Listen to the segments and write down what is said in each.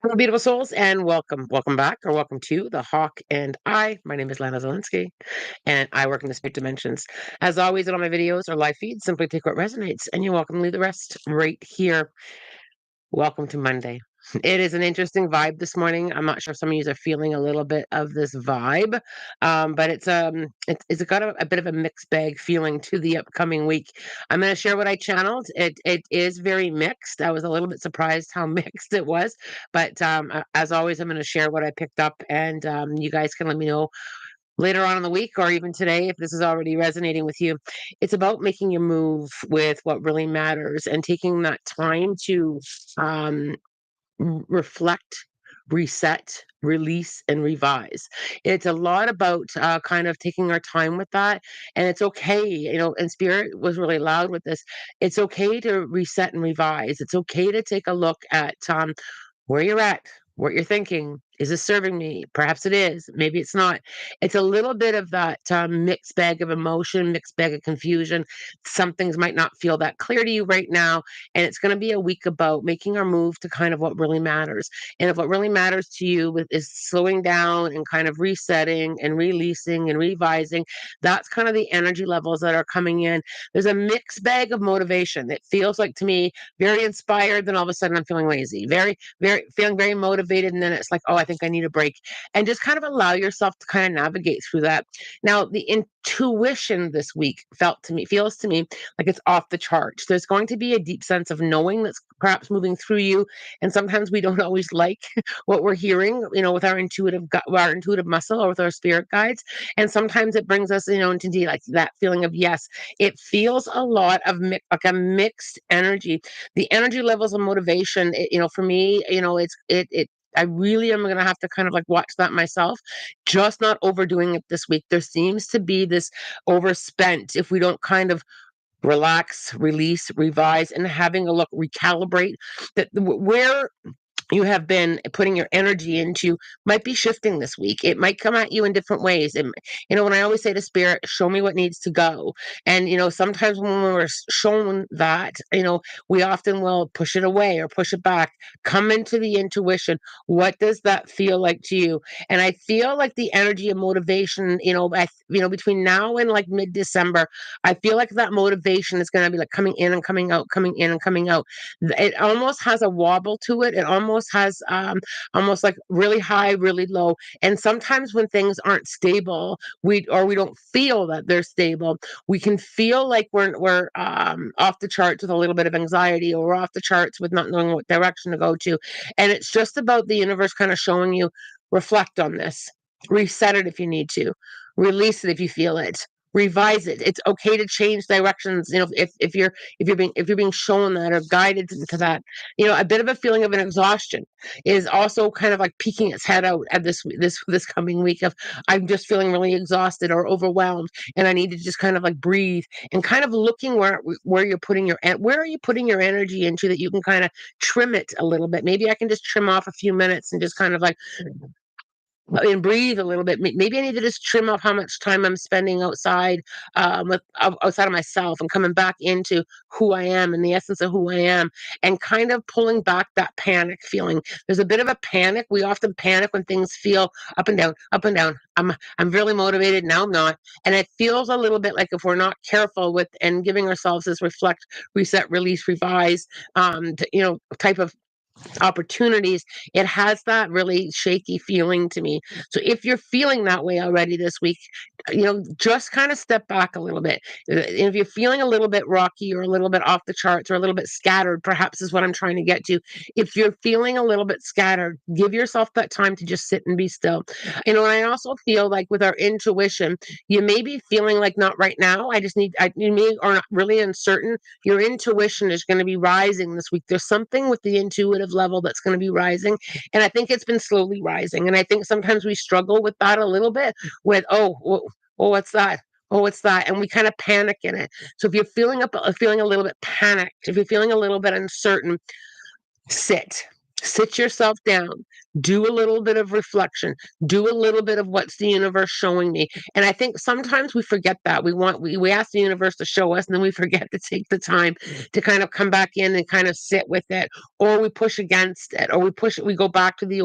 Hello, beautiful souls, and welcome back, or welcome to the Hawk and I. My name is Lana Zelinsky, and I work in the spirit dimensions. As always, in all my videos or live feeds, simply take what resonates, and you're welcome to leave the rest right here. Welcome to Monday. It is an interesting vibe this morning. I'm not sure if some of you are feeling a little bit of this vibe, but it's got a bit of a mixed bag feeling to the upcoming week. I'm going to share what I channeled. It is very mixed. I was a little bit surprised how mixed it was, but as always, I'm going to share what I picked up, and you guys can let me know later on in the week or even today if this is already resonating with you. It's about making your move with what really matters and taking that time to um, reflect, reset, release, and revise. It's a lot about kind of taking our time with that. And it's okay, and Spirit was really loud with this. It's okay to reset and revise. It's okay to take a look at where you're at, what you're thinking. Is this serving me? Perhaps it is. Maybe it's not. It's a little bit of that mixed bag of emotion, mixed bag of confusion. Some things might not feel that clear to you right now. And it's going to be a week about making our move to kind of what really matters. And if what really matters to you is slowing down and kind of resetting and releasing and revising, that's kind of the energy levels that are coming in. There's a mixed bag of motivation. It feels like to me very inspired, then all of a sudden I'm feeling lazy. Very feeling very motivated, and then it's like, oh, I think I need a break. And just kind of allow yourself to kind of navigate through that. Now, the intuition this week feels to me like it's off the charts. There's going to be a deep sense of knowing that's perhaps moving through you. And sometimes we don't always like what we're hearing, with our our intuitive muscle or with our spirit guides. And sometimes it brings us, into like that feeling of yes. It feels a lot of like a mixed energy. The energy levels of motivation, for me, I really am going to have to kind of like watch that myself, just not overdoing it this week. There seems to be this overspent if we don't kind of relax, release, revise, and having a look, recalibrate that where you have been putting your energy into might be shifting this week. It might come at you in different ways. And, when I always say to spirit, show me what needs to go. And, sometimes when we're shown that, we often will push it away or push it back, come into the intuition. What does that feel like to you? And I feel like the energy and motivation, between now and like mid-December, I feel like that motivation is going to be like coming in and coming out, coming in and coming out. It almost has a wobble to it. It almost has almost like really high, really low. And sometimes when things aren't stable, we don't feel that they're stable. We can feel like we're off the charts with a little bit of anxiety, or we're off the charts with not knowing what direction to go to. And it's just about the universe kind of showing you, reflect on this, reset it if you need to, release it if you feel it, revise it. It's okay to change directions, if you're being shown that or guided into that. A bit of a feeling of an exhaustion is also kind of like peeking its head out at this coming week of, I'm just feeling really exhausted or overwhelmed, and I need to just kind of like breathe, and kind of looking where you're putting where are you putting your energy into, that you can kind of trim it a little bit. Maybe I can just trim off a few minutes and just kind of like and breathe a little bit. Maybe I need to just trim off how much time I'm spending outside, outside of myself, and coming back into who I am and the essence of who I am, and kind of pulling back that panic feeling. There's a bit of a panic. We often panic when things feel up and down, up and down. I'm really motivated, now I'm not, and it feels a little bit like if we're not careful with and giving ourselves this reflect, reset, release, revise, type of opportunities, it has that really shaky feeling to me. So if you're feeling that way already this week, just kind of step back a little bit. If you're feeling a little bit rocky or a little bit off the charts or a little bit scattered, perhaps is what I'm trying to get to. If you're feeling a little bit scattered, give yourself that time to just sit and be still. And I also feel like with our intuition, you may be feeling like not right now. You may are not really uncertain. Your intuition is going to be rising this week. There's something with the intuitive level that's going to be rising. And I think it's been slowly rising. And I think sometimes we struggle with that a little bit with, oh, what's that? Oh, what's that? And we kind of panic in it. So if you're feeling a little bit panicked, if you're feeling a little bit uncertain, sit Sit yourself down, do a little bit of reflection, do a little bit of what's the universe showing me. And I think sometimes we forget that. We ask the universe to show us, and then we forget to take the time to kind of come back in and kind of sit with it, or we push against it, or we go back to the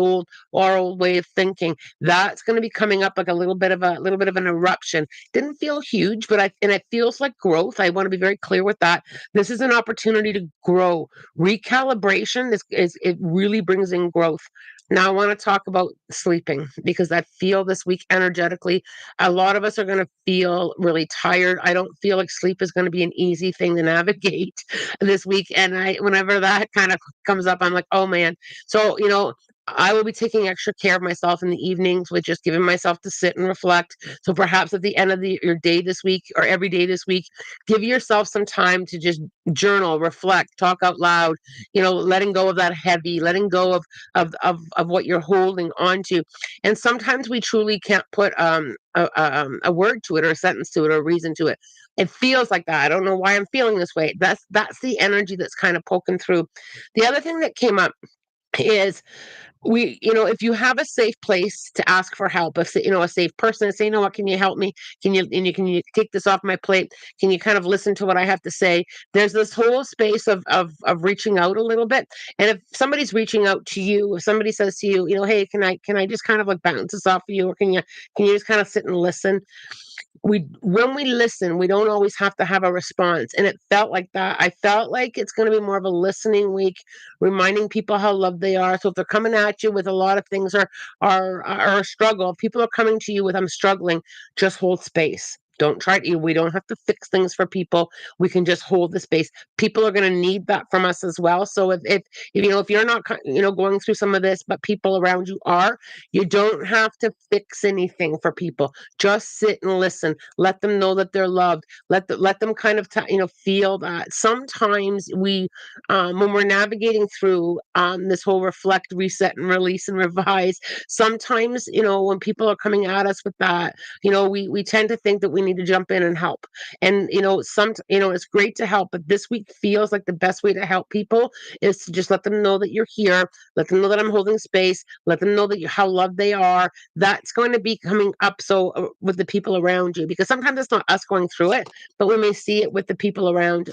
our old way of thinking. That's going to be coming up like a little bit of an eruption. Didn't feel huge, but it feels like growth. I want to be very clear with that. This is an opportunity to grow. Recalibration is it really brings in growth. Now I want to talk about sleeping, because I feel this week energetically a lot of us are going to feel really tired. I don't feel like sleep is going to be an easy thing to navigate this week, and I whenever that kind of comes up, I'm like, oh man. So I will be taking extra care of myself in the evenings with just giving myself to sit and reflect. So perhaps at the end of your day this week, or every day this week, give yourself some time to just journal, reflect, talk out loud, letting go of that heavy, letting go of what you're holding on to. And sometimes we truly can't put a word to it, or a sentence to it, or a reason to it. It feels like that. I don't know why I'm feeling this way. That's the energy that's kind of poking through. The other thing that came up is, if you have a safe place to ask for help, if a safe person to say, what, can you help me, can you take this off my plate, can you kind of listen to what I have to say, there's this whole space of reaching out a little bit. And if somebody's reaching out to you, if somebody says to you, hey, can I just kind of like bounce this off of you, or can you just kind of sit and listen, when we listen, we don't always have to have a response. And it felt like that. I felt like it's going to be more of a listening week, reminding people how loved they are. So if they're coming at you with a lot of things, are a struggle, if people are coming to you with, I'm struggling, just hold space. Don't try to, we don't have to fix things for people. We can just hold the space. People are going to need that from us as well. So if you're not, going through some of this, but people around you are, you don't have to fix anything for people. Just sit and listen. Let them know that they're loved. Let them kind of feel that. Sometimes when we're navigating through this whole reflect, reset, and release and revise, sometimes when people are coming at us with that, we tend to think that we need to jump in and help. And it's great to help, but this week feels like the best way to help people is to just let them know that you're here. Let them know that I'm holding space. Let them know that how loved they are. That's going to be coming up. So with the people around you, because sometimes it's not us going through it, but we may see it with the people around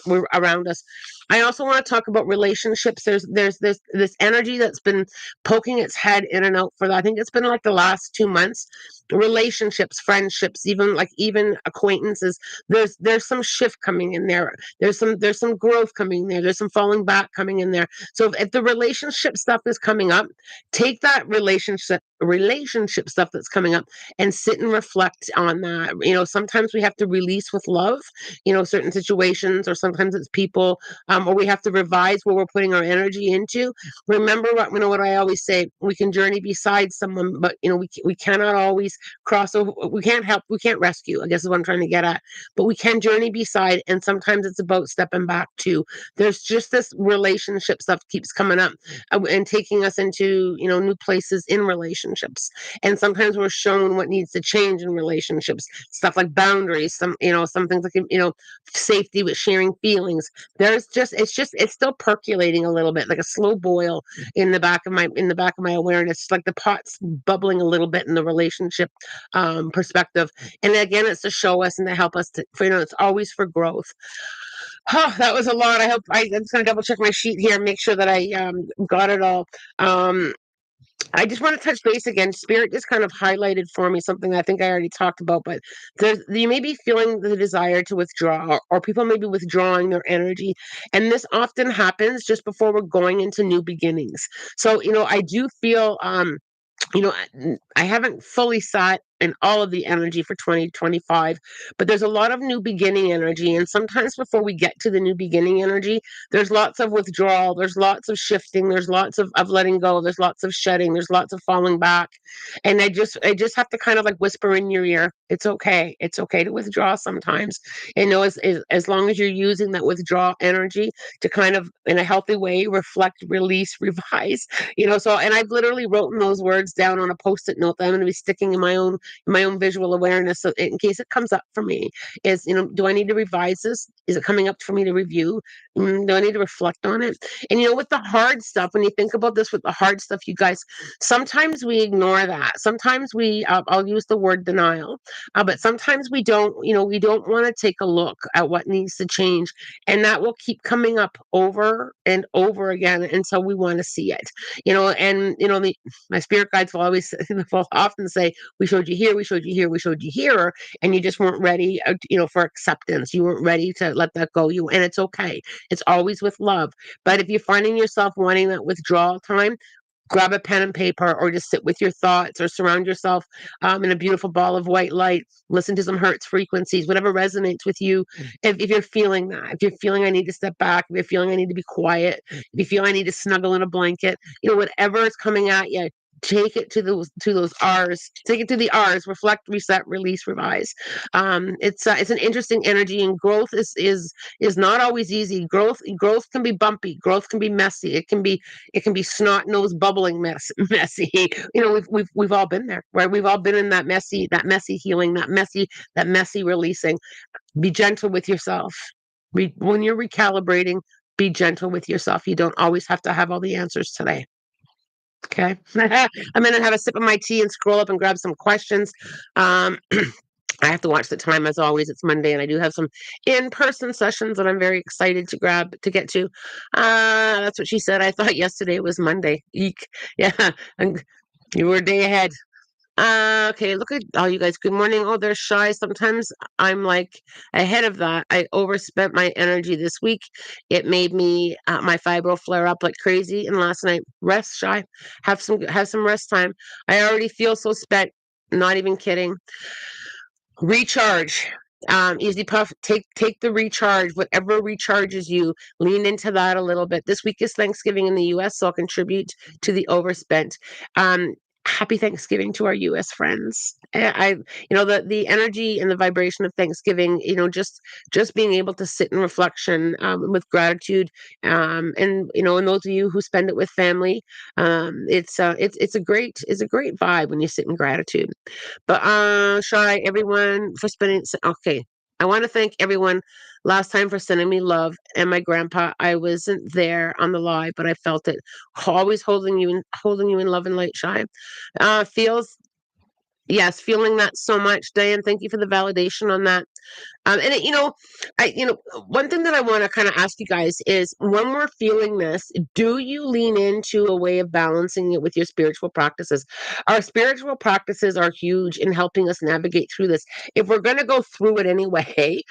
us. I also want to talk about relationships. There's this energy that's been poking its head in and out for that. I think it's been like the last 2 months. Relationships, friendships, even acquaintances. There's some shift coming in there. There's some growth coming in there. There's some falling back coming in there. So if the relationship stuff is coming up, take that relationship stuff that's coming up and sit and reflect on that. Sometimes we have to release with love, certain situations, or sometimes it's people, or we have to revise where we're putting our energy into. Remember what I always say, we can journey beside someone, but we cannot always cross over. We can't help, we can't rescue, I guess is what I'm trying to get at, but we can journey beside. And sometimes it's about stepping back too. There's just this relationship stuff keeps coming up, and taking us into new places in relationships. And sometimes we're shown what needs to change in relationships, stuff like boundaries, some things like safety with sharing feelings. It's still percolating a little bit, like a slow boil in the back of my awareness, like the pot's bubbling a little bit in the relationship perspective. And again, it's to show us and to help us it's always for growth. Oh, that was a lot. I'm just going to double check my sheet here, make sure that I got it all. I just want to touch base again. Spirit just kind of highlighted for me something I think I already talked about, but you may be feeling the desire to withdraw, or people may be withdrawing their energy. And this often happens just before we're going into new beginnings. So, I do feel, I haven't fully sat in all of the energy for 2025, but there's a lot of new beginning energy. And sometimes before we get to the new beginning energy, there's lots of withdrawal, there's lots of shifting, there's lots of letting go, there's lots of shedding, there's lots of falling back. And I just have to kind of like whisper in your ear, it's okay. It's okay to withdraw sometimes. As long as you're using that withdrawal energy to kind of in a healthy way reflect, release, revise. So, and I've literally written those words down on a post-it note that I'm going to be sticking in my own my own visual awareness, so in case it comes up for me, is, do I need to revise this? Is it coming up for me to review? Do I need to reflect on it? And with the hard stuff, when you think about this, with the hard stuff, you guys, sometimes we ignore that. Sometimes I'll use the word denial, but sometimes we don't. We don't want to take a look at what needs to change, and that will keep coming up over and over again until we want to see it. And my spirit guides will always will often say, "We showed you here, we showed you here, we showed you here," and you just weren't ready, for acceptance. You weren't ready to let that go. And it's okay. It's always with love. But if you're finding yourself wanting that withdrawal time, grab a pen and paper, or just sit with your thoughts, or surround yourself in a beautiful ball of white light. Listen to some hertz frequencies, whatever resonates with you. If you're feeling that, if you're feeling I need to step back, if you're feeling I need to be quiet, if you feel I need to snuggle in a blanket, whatever is coming at you, take it to those R's. Take it to the R's: reflect, reset, release, revise. It's an interesting energy, and growth is not always easy. Growth can be bumpy. Growth can be messy. It can be snot nose bubbling messy. We've all been there, right? We've all been in that messy healing, that messy releasing. Be gentle with yourself. When you're recalibrating, be gentle with yourself. You don't always have to have all the answers today. Okay. I'm going to have a sip of my tea and scroll up and grab some questions. Um, I have to watch the time, as always. It's Monday, and I do have some in-person sessions that I'm very excited to get to. That's what she said. I thought yesterday was Monday. Eek. Yeah, and you were a day ahead. Okay, look at all you guys. Good morning. Oh, they're shy. Sometimes I'm like ahead of that. I overspent my energy this week. It made me my fibro flare up like crazy. And last night, rest, shy. Have some rest time. I already feel so spent. Not even kidding. Recharge. Easy puff. Take the recharge. Whatever recharges you, lean into that a little bit. This week is Thanksgiving in the U.S., so I'll contribute to the overspent. Happy Thanksgiving to our U.S. friends. The energy and the vibration of Thanksgiving. Just being able to sit in reflection, with gratitude, and those of you who spend it with family, it's a great vibe when you sit in gratitude. But Shy, everyone for spending. Okay, I want to thank everyone last time for sending me love, and my grandpa. I wasn't there on the live, but I felt it. Always holding you in love and light, Shy. Feels Yes, feeling that so much, Diane. Thank you for the validation on that. And one thing that I want to kind of ask you guys is, when we're feeling this, do you lean into a way of balancing it with your spiritual practices? Our spiritual practices are huge in helping us navigate through this. If we're going to go through it anyway,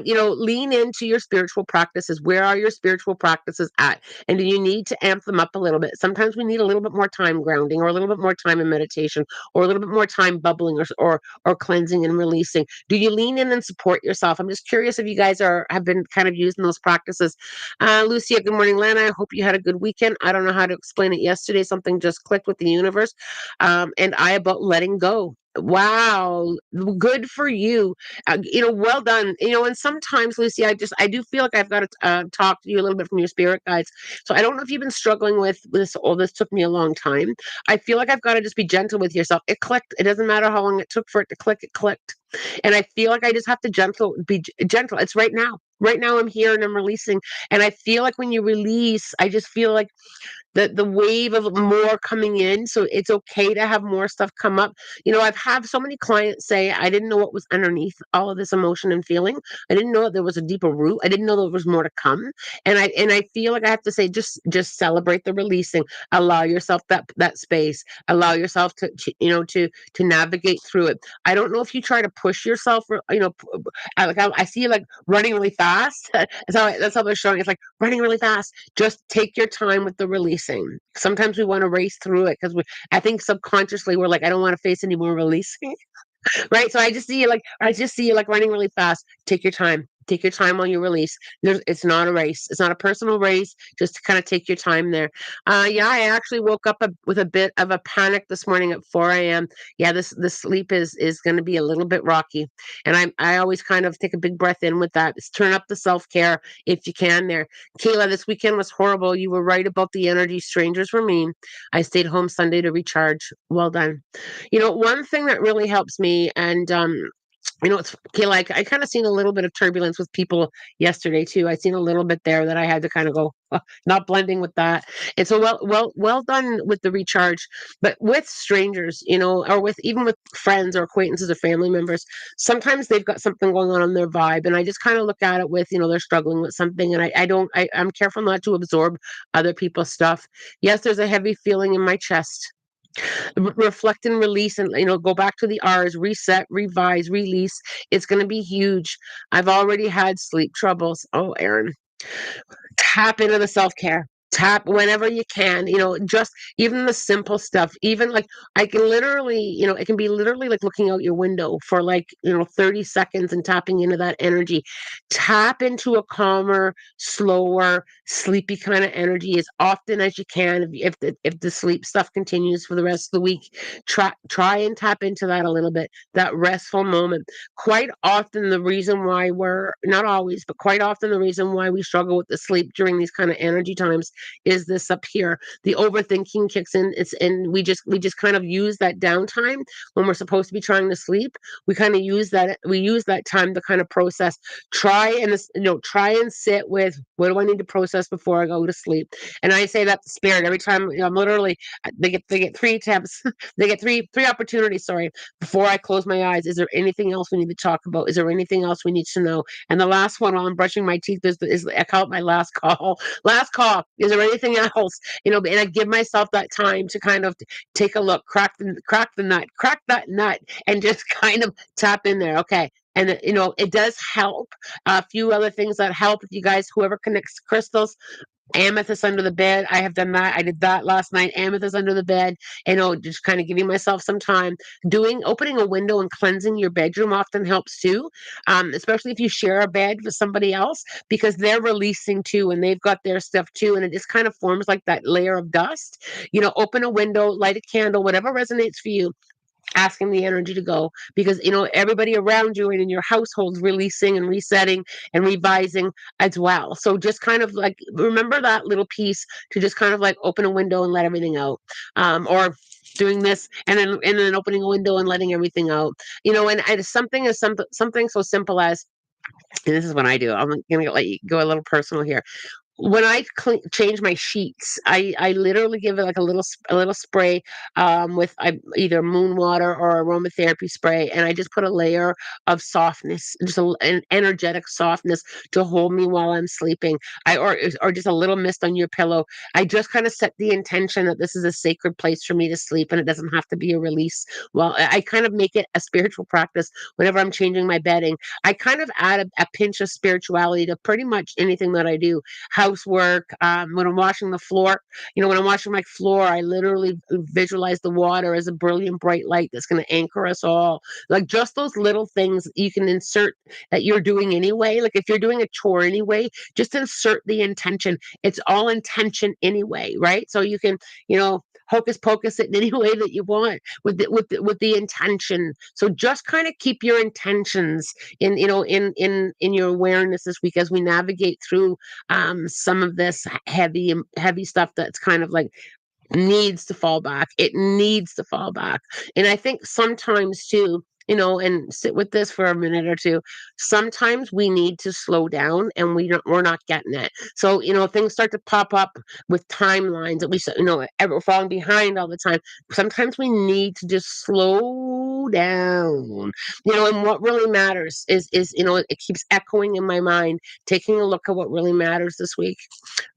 lean into your spiritual practices. Where are your spiritual practices at? And do you need to amp them up a little bit? Sometimes we need a little bit more time grounding, or a little bit more time in meditation, or a little bit more time bubbling, or cleansing and releasing. Do you lean in and support yourself? I'm just curious if you guys have been kind of using those practices. Lucia, good morning. Lana, I hope you had a good weekend. I don't know how to explain it yesterday. Something just clicked with the universe. And I about letting go. Wow, good for you. Well done. And sometimes, Lucy, I do feel like I've got to talk to you a little bit from your spirit guides. So I don't know if you've been struggling with this. Oh, this took me a long time. I feel like I've got to just be gentle with yourself. It clicked. It doesn't matter how long it took for it to click. It clicked. And I feel like I just have to be gentle. It's right now. Right now, I'm here and I'm releasing. And I feel like when you release, I just feel like the wave of more coming in. So it's okay to have more stuff come up. I've had so many clients say, I didn't know what was underneath all of this emotion and feeling. I didn't know that there was a deeper root. I didn't know there was more to come. And I feel like I have to say, just celebrate the releasing. Allow yourself that space. Allow yourself to navigate through it. I don't know if you try to push yourself, I see you like running really fast. That's how they're showing. It's like running really fast. Just take your time with the releasing. Sometimes we want to race through it because I think subconsciously we're like, I don't want to face any more releasing. Right. So I just see you like running really fast. Take your time. Take your time while you release. It's not a race. It's not a personal race. Just to kind of take your time there. Yeah, I actually woke up with a bit of a panic this morning at 4 a.m. Yeah, this sleep is going to be a little bit rocky, and I always kind of take a big breath in with that. Just turn up the self care if you can. There, Kayla, this weekend was horrible. You were right about the energy. Strangers were mean. I stayed home Sunday to recharge. Well done. One thing that really helps me, and it's okay. Like I kind of seen a little bit of turbulence with people yesterday too. I seen a little bit there that I had to kind of go, not blending with that. And so, well done with the recharge. But with strangers, or with even with friends or acquaintances or family members, sometimes they've got something going on in their vibe, and I just kind of look at it with, they're struggling with something, and I don't, I'm careful not to absorb other people's stuff. Yes, there's a heavy feeling in my chest. Reflect and release, and go back to the r's: reset, revise, release. It's going to be huge. I've already had sleep troubles. Oh, Aaron, tap into the self-care. Tap whenever you can, just even the simple stuff. Even like I can literally, it can be literally like looking out your window for like 30 seconds and tapping into that energy. Tap into a calmer, slower, sleepy kind of energy as often as you can. If the sleep stuff continues for the rest of the week, try and tap into that a little bit, that restful moment. Quite often the reason why we're not always, but quite often the reason why we struggle with the sleep during these kind of energy times is this up here. The overthinking kicks in. We just kind of use that downtime when we're supposed to be trying to sleep. We use that time to kind of process. Try and sit with, what do I need to process before I go to sleep? And I say that to spirit every time. I'm literally, they get three attempts. They get three opportunities, sorry, before I close my eyes. Is there anything else we need to talk about? Is there anything else we need to know? And the last one, while I'm brushing my teeth, is I call it my last call. Last call. Is there anything else? And I give myself that time to kind of take a look, crack the nut, crack that nut, and just kind of tap in there. Okay. And it does help. A few other things that help, if you guys, whoever connects crystals, amethyst under the bed. I have done that. I did that last night. Amethyst under the bed. Just kind of giving myself some time. Opening a window and cleansing your bedroom often helps too. Especially if you share a bed with somebody else, because they're releasing too, and they've got their stuff too, and it just kind of forms like that layer of dust. Open a window, light a candle, whatever resonates for you, asking the energy to go, because everybody around you and in your household releasing and resetting and revising as well. So just kind of like remember that little piece, to just kind of like open a window and let everything out, or doing this and then opening a window and letting everything out. And something so simple as, and this is what I do. I'm gonna let you go a little personal here. When I change my sheets, I literally give it like a little spray, with either moon water or aromatherapy spray, and I just put a layer of softness, just an energetic softness to hold me while I'm sleeping. Or just a little mist on your pillow. I just kind of set the intention that this is a sacred place for me to sleep, and it doesn't have to be a release. Well, I kind of make it a spiritual practice whenever I'm changing my bedding. I kind of add a pinch of spirituality to pretty much anything that I do. Housework, when I'm washing the floor. When I'm washing my floor, I literally visualize the water as a brilliant bright light that's going to anchor us all. Like just those little things you can insert that you're doing anyway. Like if you're doing a chore anyway, just insert the intention. It's all intention anyway, right? So you can, hocus pocus it in any way that you want with the intention. So just kind of keep your intentions in your awareness this week as we navigate through some of this heavy stuff that's kind of like needs to fall back. It needs to fall back. And I think sometimes too, and sit with this for a minute or two. Sometimes we need to slow down, and we're not getting it. So, things start to pop up with timelines that we're falling behind all the time. Sometimes we need to just slow down. And what really matters is it keeps echoing in my mind, taking a look at what really matters this week.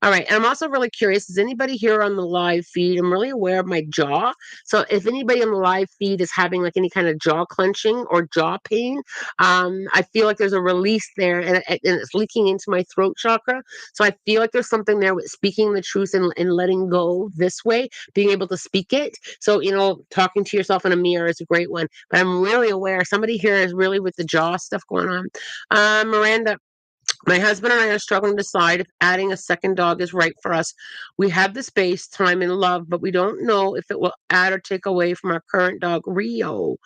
All right. And I'm also really curious, is anybody here on the live feed? I'm really aware of my jaw. So if anybody on the live feed is having like any kind of jaw clenching or jaw pain, I feel like there's a release there, and it's leaking into my throat chakra. So I feel like there's something there with speaking the truth and letting go this way, being able to speak it. So, talking to yourself in a mirror is a great one. But I'm really aware somebody here is really with the jaw stuff going on. Miranda, My husband and I are struggling to decide if adding a second dog is right for us. We have the space, time, and love, but we don't know if it will add or take away from our current dog, Rio.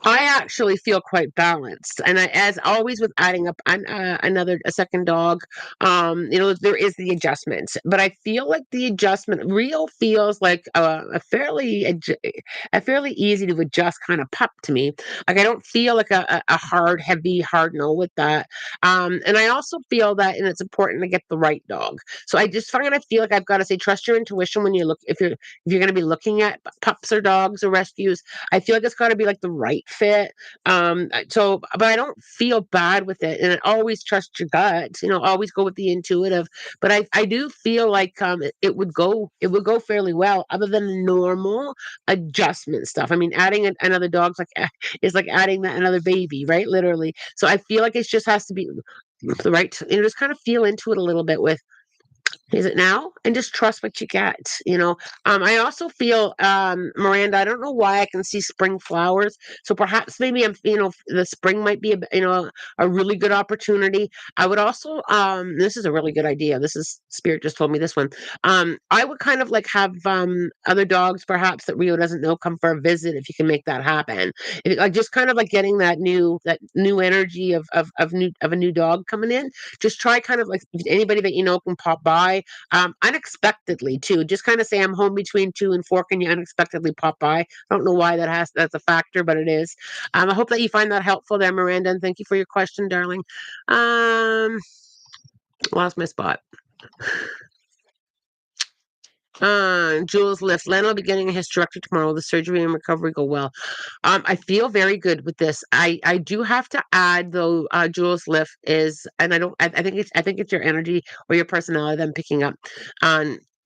I actually feel quite balanced, and as always with adding up a second dog, there is the adjustment, but I feel like the adjustment Rio feels like a fairly easy to adjust kind of pup to me. Like I don't feel like a hard, heavy, hard no with that. And I also feel that, and it's important to get the right dog. So I feel like I've got to say trust your intuition when you look if you're going to be looking at pups or dogs or rescues. I feel like it's got to be like the right fit. But I don't feel bad with it, and I always trust your gut. Always go with the intuitive. But I do feel like it would go fairly well, other than the normal adjustment stuff. I mean, adding another dog's like is like adding another baby, right? Literally. So I feel like it just has to be the right. Just kind of feel into it a little bit with is it now? And just trust what you get. I also feel, Miranda, I don't know why I can see spring flowers. So perhaps maybe the spring might be a really good opportunity. I would also, this is a really good idea. This is Spirit just told me this one. I would kind of like have other dogs perhaps that Rio doesn't know come for a visit if you can make that happen. Like just kind of like getting that new energy of a new dog coming in. Just try kind of like anybody that you know can pop by unexpectedly too. Just kind of say I'm home between 2 and 4. Can you unexpectedly pop by? I don't know why that's a factor, but it is. I hope that you find that helpful there, Miranda, and thank you for your question, darling. Um, Lost my spot. Jules Lift. Len will be getting a hysterectomy tomorrow. The surgery and recovery go well. I feel very good with this. I do have to add though, Jules Lift is, and I don't. I think it's your energy or your personality that I'm picking up.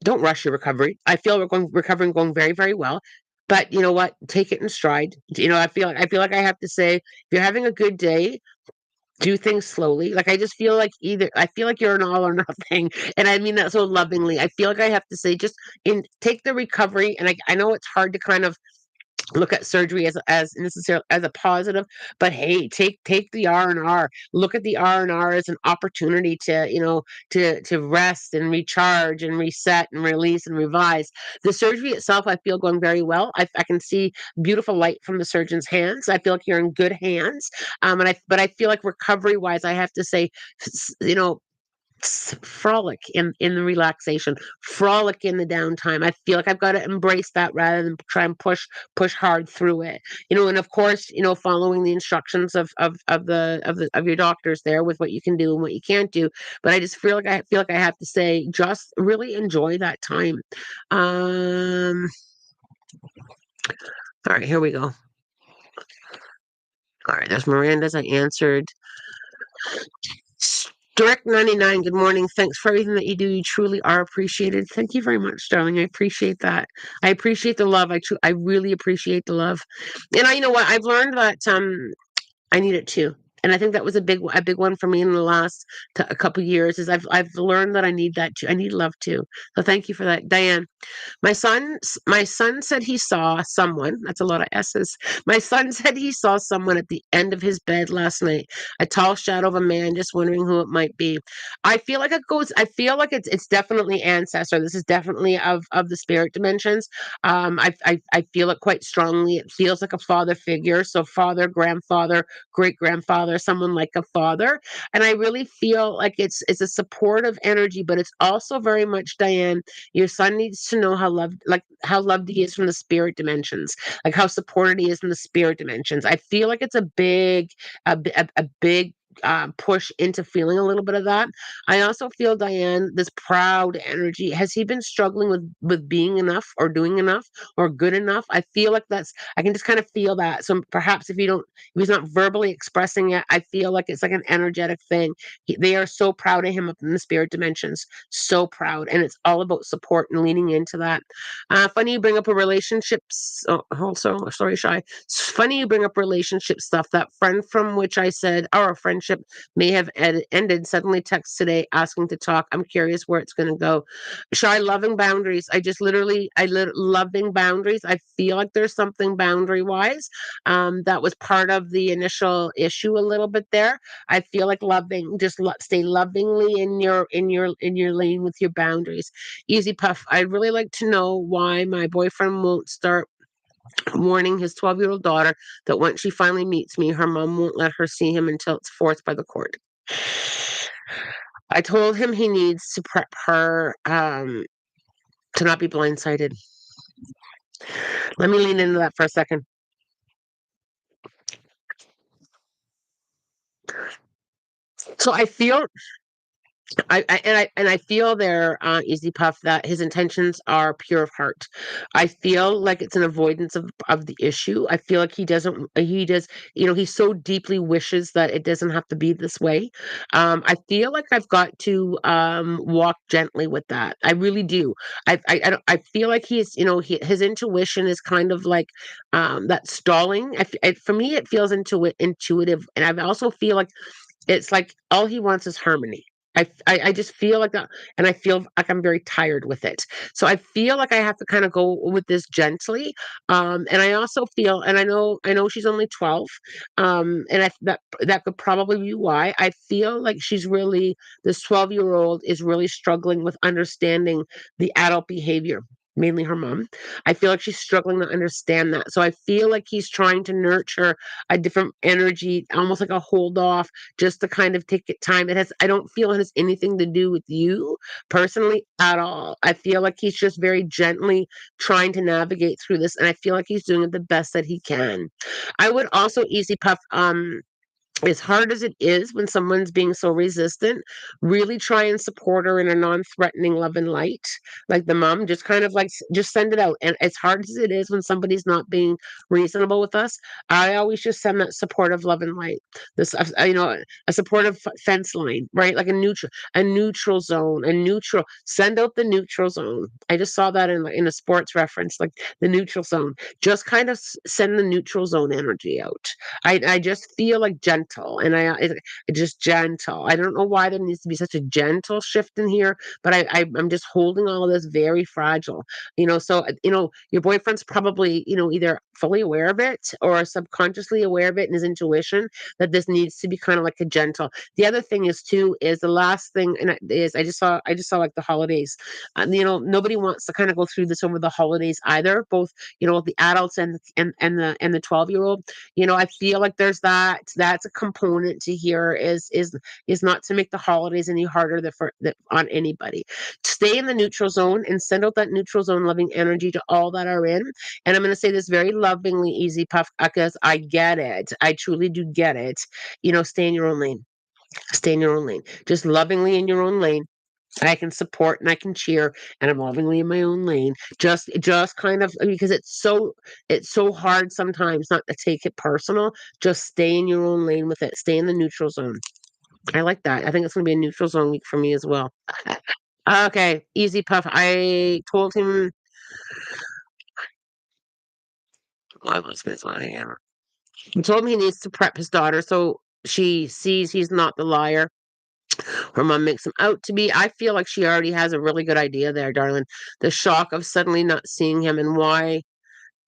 Don't rush your recovery. I feel recovering going very very well. But you know what? Take it in stride. I feel like I have to say, if you're having a good day, do things slowly. Like I feel like you're an all or nothing, and I mean that so lovingly. I feel like I have to say, just in take the recovery, and I know it's hard to kind of look at surgery as necessarily as a positive, but hey, take the R&R. Look at the R&R as an opportunity to rest and recharge and reset and release and revise. The surgery itself, I feel going very well. I can see beautiful light from the surgeon's hands. I feel like you're in good hands. But I feel like recovery wise, I have to say, you know frolic in the relaxation, frolic in the downtime. I feel like I've got to embrace that rather than try and push hard through it. And of course, following the instructions of your doctors there with what you can do and what you can't do. But I just feel like I have to say, just really enjoy that time. All right, here we go. All right, there's Miranda's. I answered. Direct 99, good morning. Thanks for everything that you do. You truly are appreciated. Thank you very much, darling. I appreciate that. I appreciate the love. I really appreciate the love. And you know what? I've learned that I need it too. And I think that was a big one for me in the last a couple years is I've learned that I need that too. I need love too. So thank you for that, Diane. My son said he saw someone. That's a lot of S's. My son said he saw someone at the end of his bed last night. A tall shadow of a man. Just wondering who it might be. I feel like it goes. I feel like it's definitely ancestor. This is definitely of the spirit dimensions. I feel it quite strongly. It feels like a father figure. So father, grandfather, great grandfather, someone like a father. And I really feel like it's a supportive energy, but it's also very much, Diane, your son needs to know how loved he is from the spirit dimensions, like how supported he is from the spirit dimensions. I feel like it's a big push into feeling a little bit of that. I also feel, Diane, this proud energy. Has he been struggling with being enough or doing enough or good enough? I feel like I can just kind of feel that. So perhaps if he's not verbally expressing it, I feel like it's like an energetic thing. They are so proud of him up in the spirit dimensions, so proud, and it's all about support and leaning into that. Funny you bring up a relationships. Oh, sorry, Shy. It's funny you bring up relationship stuff. That friend from which I said, or a friend friendship may have ended. Suddenly texts today asking to talk. I'm curious where it's going to go. Shy, loving boundaries. I just literally, loving boundaries. I feel like there's something boundary wise that was part of the initial issue a little bit there. I feel like loving, just stay lovingly in your lane with your boundaries. Easy Puff. I'd really like to know why my boyfriend won't start warning his 12-year-old daughter that once she finally meets me, her mom won't let her see him until it's forced by the court. I told him he needs to prep her to not be blindsided. Let me lean into that for a second. So I feel I feel there, Easy Puff, that his intentions are pure of heart. I feel like it's an avoidance of the issue. I feel like he doesn't. He does. He so deeply wishes that it doesn't have to be this way. I feel like I've got to walk gently with that. I really do. I feel like he's. His intuition is kind of like that stalling. For me, it feels intuitive, and I also feel like it's like all he wants is harmony. I just feel like that, and I feel like I'm very tired with it. So I feel like I have to kind of go with this gently. And I also feel, and I know she's only 12, and that could probably be why I feel like she's really this 12-year-old is really struggling with understanding the adult behavior. Mainly her mom. I feel like she's struggling to understand that. So I feel like he's trying to nurture a different energy, almost like a hold off, just to kind of take it time. I don't feel it has anything to do with you personally at all. I feel like he's just very gently trying to navigate through this, and I feel like he's doing it the best that he can. I would also, Easy Puff, as hard as it is when someone's being so resistant, really try and support her in a non-threatening love and light. Like the mom, just kind of like just send it out. And as hard as it is when somebody's not being reasonable with us, I always just send that supportive love and light. This, a supportive fence line, right? Like a neutral zone, a neutral. Send out the neutral zone. I just saw that in a sports reference, like the neutral zone. Just kind of send the neutral zone energy out. I just feel like gentle, and just gentle. I don't know why there needs to be such a gentle shift in here, but I'm just holding all of this very fragile. So your boyfriend's probably either fully aware of it or subconsciously aware of it in his intuition that this needs to be kind of like a gentle. The other thing is too is the last thing, and is I just saw like the holidays. Nobody wants to kind of go through this over the holidays either. Both the adults and the 12-year-old. I feel like that's a component to here is not to make the holidays any harder on anybody. Stay in the neutral zone and send out that neutral zone loving energy to all that are in. And I'm going to say this very lovingly, Easy Puff, because I get it. I truly do get it. Stay in your own lane. Stay in your own lane. Just lovingly in your own lane. I can support and I can cheer, and I'm lovingly in my own lane. Just kind of because it's so hard sometimes not to take it personal. Just stay in your own lane with it. Stay in the neutral zone. I like that. I think it's going to be a neutral zone week for me as well. Okay, Easy Puff. I told him I was I am. I told him he needs to prep his daughter so she sees he's not the liar her mom makes him out to be. I feel like she already has a really good idea there, darling. The shock of suddenly not seeing him, and why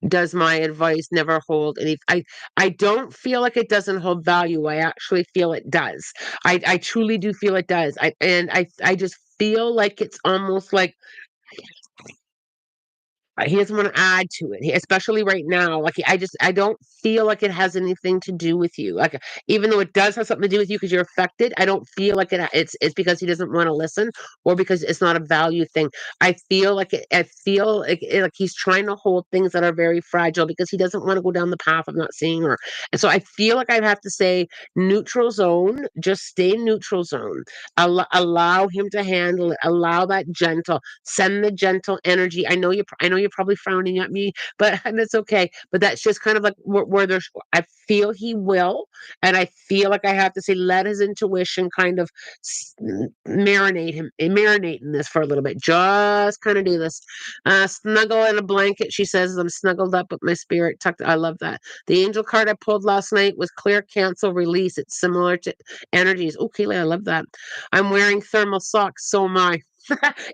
does my advice never hold any I don't feel like it doesn't hold value. I actually feel it does. I truly do feel it does. I just feel like it's almost like he doesn't want to add to it, especially right now. Like I don't feel like it has anything to do with you. Like even though it does have something to do with you because you're affected, I don't feel like it's because he doesn't want to listen or because it's not a value thing. I feel like like he's trying to hold things that are very fragile because he doesn't want to go down the path of not seeing her. And so I feel like I have to say neutral zone. Just stay in neutral zone. Allow him to handle it. Allow that gentle. Send the gentle energy. I know you're probably frowning at me, but and it's okay. But that's just kind of like where there's I feel he will, and I feel like I have to say, let his intuition kind of marinate in this for a little bit. Just kind of do this. Snuggle in a blanket, she says. I'm snuggled up with my spirit tucked. I love that. The angel card I pulled last night was clear, cancel, release. It's similar to energies. Oh, Kaylee, I love that. I'm wearing thermal socks. So am I.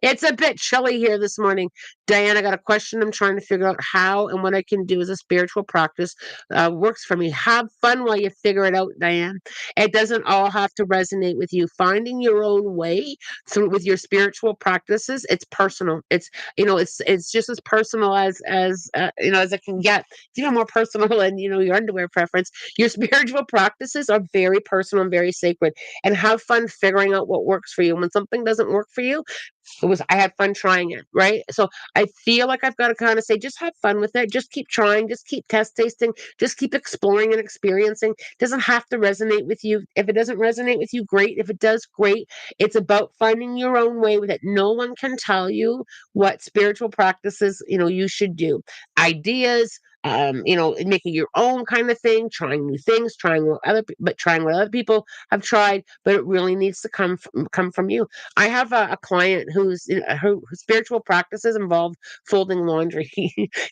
It's a bit chilly here this morning. Diane, I got a question. I'm trying to figure out how and what I can do as a spiritual practice works for me. Have fun while you figure it out, Diane. It doesn't all have to resonate with you. Finding your own way through with your spiritual practices, it's personal. It's just as personal as it can get. It's even more personal than your underwear preference. Your spiritual practices are very personal and very sacred. And have fun figuring out what works for you. When something doesn't work for you, I had fun trying it, right? So I feel like I've got to kind of say, just have fun with it. Just keep trying. Just keep test tasting. Just keep exploring and experiencing. It doesn't have to resonate with you. If it doesn't resonate with you, great. If it does, great. It's about finding your own way with it. No one can tell you what spiritual practices, you should do. Ideas, making your own kind of thing, trying new things, trying what other people have tried, but it really needs to come from you. I have a client her spiritual practices involve folding laundry.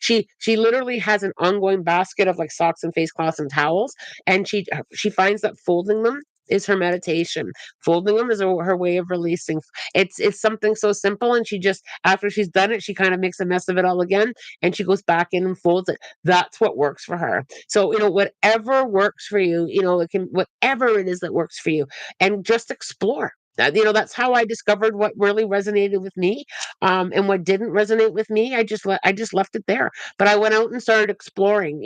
She literally has an ongoing basket of like socks and face cloths and towels, and she finds that folding them is her meditation. Folding them is her way of releasing. It's something so simple, and she just after she's done it, she kind of makes a mess of it all again, and she goes back in and folds it. That's what works for her. So whatever works for you, it can whatever it is that works for you, and just explore. That's how I discovered what really resonated with me, and what didn't resonate with me. I just left it there. But I went out and started exploring.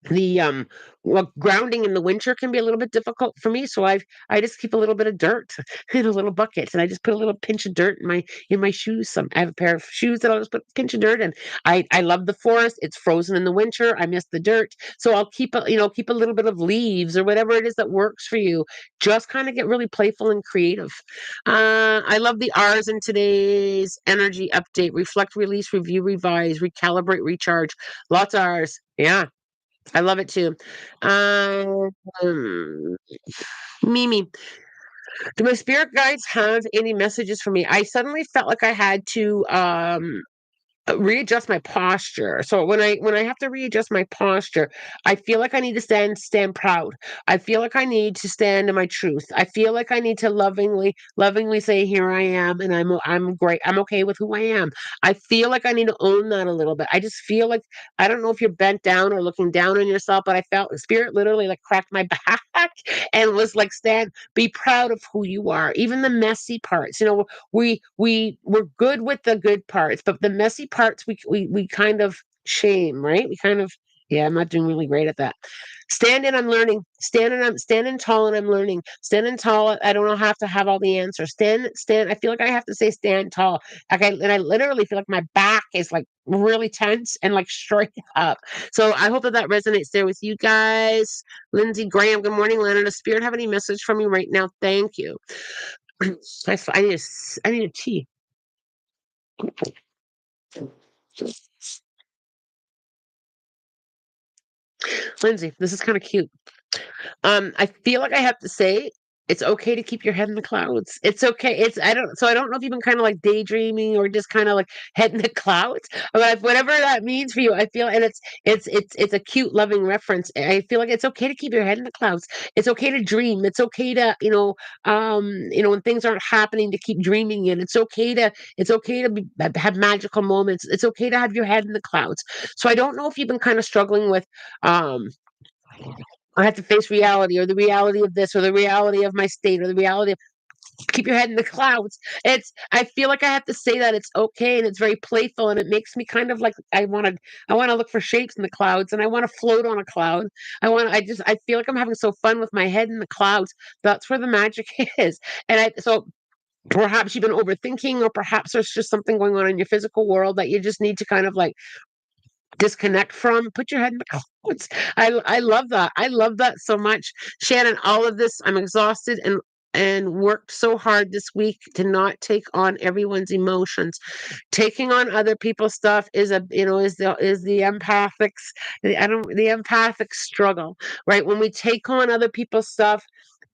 The grounding in the winter can be a little bit difficult for me, so I just keep a little bit of dirt in a little bucket, and I just put a little pinch of dirt in my shoes. I have a pair of shoes that I'll just put a pinch of dirt in. I love the forest. It's frozen in the winter. I miss the dirt, so I'll keep a little bit of leaves or whatever it is that works for you. Just kind of get really playful and creative. I love the R's in today's energy update: reflect, release, review, revise, recalibrate, recharge. Lots of R's. Yeah. I love it too. Um, Mimi, do my spirit guides have any messages for me? I suddenly felt like I had to readjust my posture. So when I have to readjust my posture, I feel like I need to stand proud. I feel like I need to stand in my truth. I feel like I need to lovingly say, here I am, and I'm great. I'm okay with who I am. I feel like I need to own that a little bit. I just feel like I don't know if you're bent down or looking down on yourself, but I felt spirit literally like cracked my back and was like, be proud of who you are, even the messy parts. We're good with the good parts, but the messy parts we kind of shame, right? We kind of yeah, I'm not doing really great at that. Standing, I'm learning. Standing tall, and I'm learning. Standing tall, I don't have to have all the answers. Stand. I feel like I have to say stand tall. And I literally feel like my back is like really tense and like straight up. So I hope that resonates there with you guys. Lindsay Graham, good morning, Leonard. Does Spirit have any message from you right now? Thank you. I need a tea. Lindsay, this is kind of cute. I feel like I have to say it's okay to keep your head in the clouds. It's okay. I don't know if you've been kind of like daydreaming or just kind of like head in the clouds. But whatever that means for you, I feel and it's a cute, loving reference. I feel like it's okay to keep your head in the clouds. It's okay to dream. It's okay to, when things aren't happening to keep dreaming in. It's okay to have magical moments. It's okay to have your head in the clouds. So I don't know if you've been kind of struggling with um I have to face reality or the reality of this or the reality of my state or the reality of keep your head in the clouds. I feel like I have to say that it's okay and it's very playful and it makes me kind of like I want to look for shapes in the clouds and I want to float on a cloud. I feel like I'm having so fun with my head in the clouds. That's where the magic is. So perhaps you've been overthinking or perhaps there's just something going on in your physical world that you just need to kind of like disconnect from. Put your head in the clouds. I love that. I love that so much. Shannon, all of this, I'm exhausted and worked so hard this week to not take on everyone's emotions. Taking on other people's stuff is the empathics the empathic struggle, right? When we take on other people's stuff,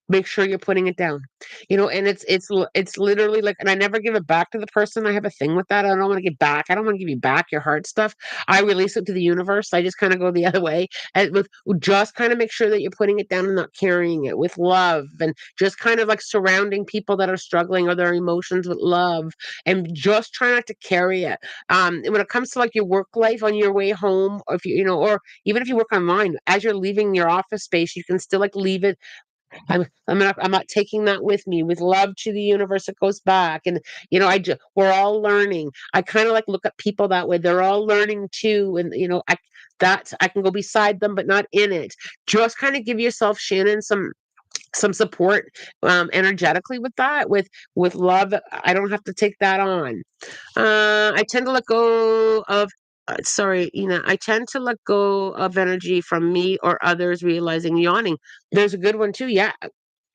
make sure you're putting it down. And it's literally like, and I never give it back to the person. I have a thing with that. I don't want to give back. I don't want to give you back your hard stuff. I release it to the universe. I just kind of go the other way, and with just kind of make sure that you're putting it down and not carrying it, with love, and just kind of like surrounding people that are struggling or their emotions with love, and just try not to carry it. And when it comes to like your work life on your way home, or if or even if you work online, as you're leaving your office space, you can still like leave it. I'm not taking that with me. With love to the universe, it goes back. And we're all learning. I kind of like look at people that way. They're all learning too, and I can go beside them, but not in it. Just kind of give yourself, Shannon, some support, energetically, with that, with love. I don't have to take that on. I tend to let go of. Sorry, Ina. I tend to let go of energy from me or others, realizing yawning. There's a good one too. Yeah,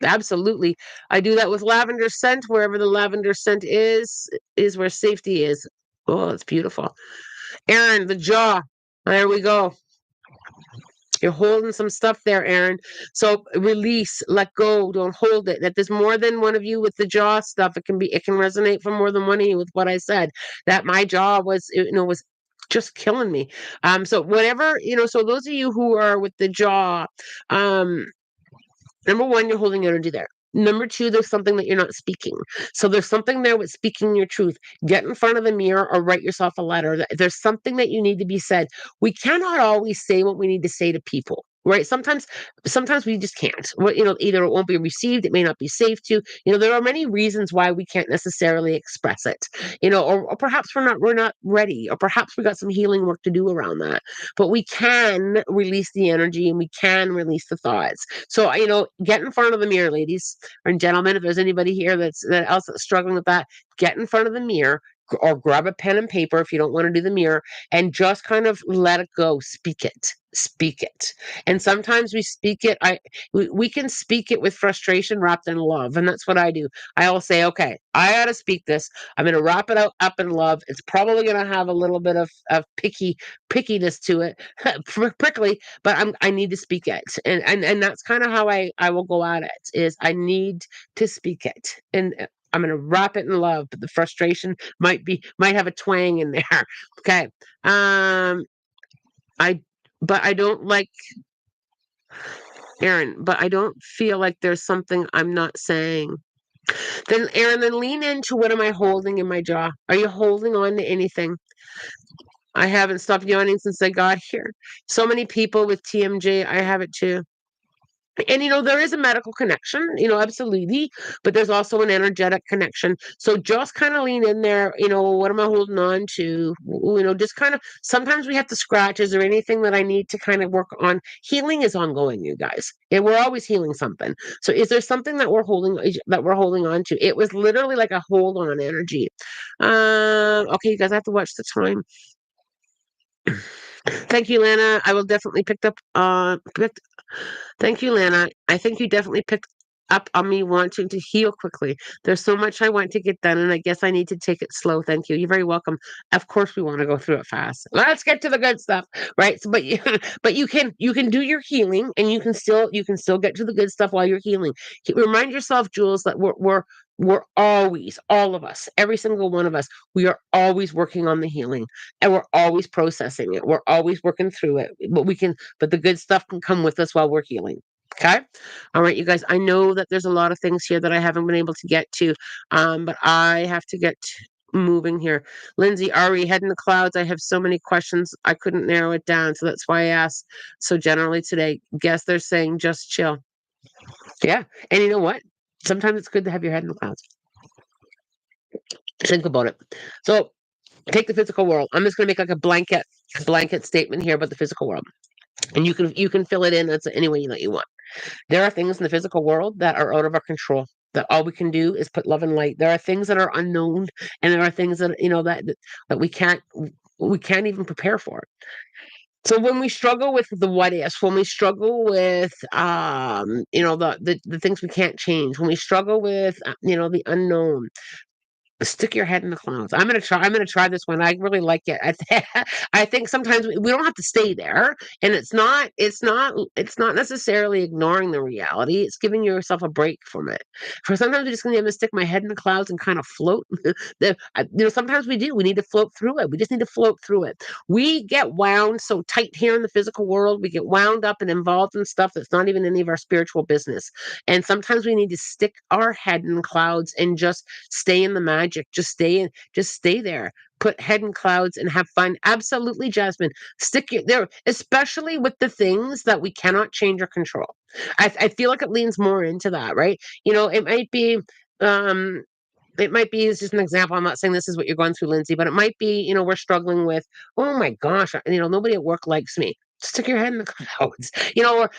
absolutely. I do that with lavender scent. Wherever the lavender scent is where safety is. Oh, it's beautiful. Aaron, the jaw. There we go. You're holding some stuff there, Aaron. So release, let go, don't hold it. That there's more than one of you with the jaw stuff. It can resonate for more than one of you with what I said. That my jaw was just killing me. So whatever, so those of you who are with the jaw, um, number one, you're holding energy there. Number two, there's something that you're not speaking. So there's something there with speaking your truth. Get in front of the mirror or write yourself a letter. There's something that you need to be said. We cannot always say what we need to say to people. Right. Sometimes we just can't. Either it won't be received, it may not be safe to. There are many reasons why we can't necessarily express it. Or perhaps we're not ready, or perhaps we got some healing work to do around that. But we can release the energy, and we can release the thoughts. So, get in front of the mirror, ladies and gentlemen. If there's anybody here that's struggling with that, get in front of the mirror, or grab a pen and paper if you don't want to do the mirror, and just kind of let it go. Speak it. Speak it. And sometimes we speak it. We can speak it with frustration wrapped in love, and that's what I do. I'll say, okay, I got to speak this. I'm going to wrap it up in love. It's probably going to have a little bit of pickiness to it, prickly, but I need to speak it, and that's kind of how I will go at it. Is I need to speak it, and I'm going to wrap it in love, but the frustration might have a twang in there. Okay. I but I don't like Aaron, but I don't feel like there's something I'm not saying. Then Aaron, then lean into, what am I holding in my jaw? Are you holding on to anything? I haven't stopped yawning since I got here. So many people with TMJ, I have it too. And there is a medical connection, absolutely, but there's also an energetic connection. So just kind of lean in there. What am I holding on to? Just kind of, sometimes we have to scratch. Is there anything that I need to kind of work on? Healing is ongoing, you guys. And we're always healing something. So is there something that we're holding on to? It was literally like a hold on energy. Okay, you guys, I have to watch the time. Thank you, Lana. I will definitely Thank you, Lana. I think you definitely picked up on me wanting to heal quickly. There's so much I want to get done, and I guess I need to take it slow. Thank you. You're very welcome. Of course, we want to go through it fast. Let's get to the good stuff, right? So, but you can do your healing, and you can still get to the good stuff while you're healing. Remind yourself, Jules, that we're always, all of us, every single one of us, we are always working on the healing, and we're always processing it. We're always working through it. But the good stuff can come with us while we're healing. Okay. All right, you guys. I know that there's a lot of things here that I haven't been able to get to, but I have to get moving here. Lindsay, Ari, head in the clouds. I have so many questions. I couldn't narrow it down. So that's why I asked so generally today. Guess they're saying just chill. Yeah. And you know what? Sometimes it's good to have your head in the clouds. Think about it. So take the physical world. I'm just going to make like a blanket statement here about the physical world, and you can fill it in as any way that you want. There are things in the physical world that are out of our control. That all we can do is put love and light. There are things that are unknown, and there are things that that we can't even prepare for. So when we struggle with the what ifs, when we struggle with the things we can't change, when we struggle with the unknown, stick your head in the clouds. I'm gonna try this one. I really like it. I think sometimes we don't have to stay there, and it's not necessarily ignoring the reality. It's giving yourself a break from it. For sometimes we're just gonna have to stick my head in the clouds and kind of float. Sometimes we do. We need to float through it. We just need to float through it. We get wound so tight here in the physical world. We get wound up and involved in stuff that's not even any of our spiritual business. And sometimes we need to stick our head in the clouds and just stay in the magic. Just stay there. Put head in clouds and have fun. Absolutely, Jasmine. Stick it there, especially with the things that we cannot change or control. I feel like it leans more into that, right? Um, it might be, it's just an example. I'm not saying this is what you're going through, Lindsay, but it might be, we're struggling with, oh my gosh, nobody at work likes me. Stick your head in the clouds,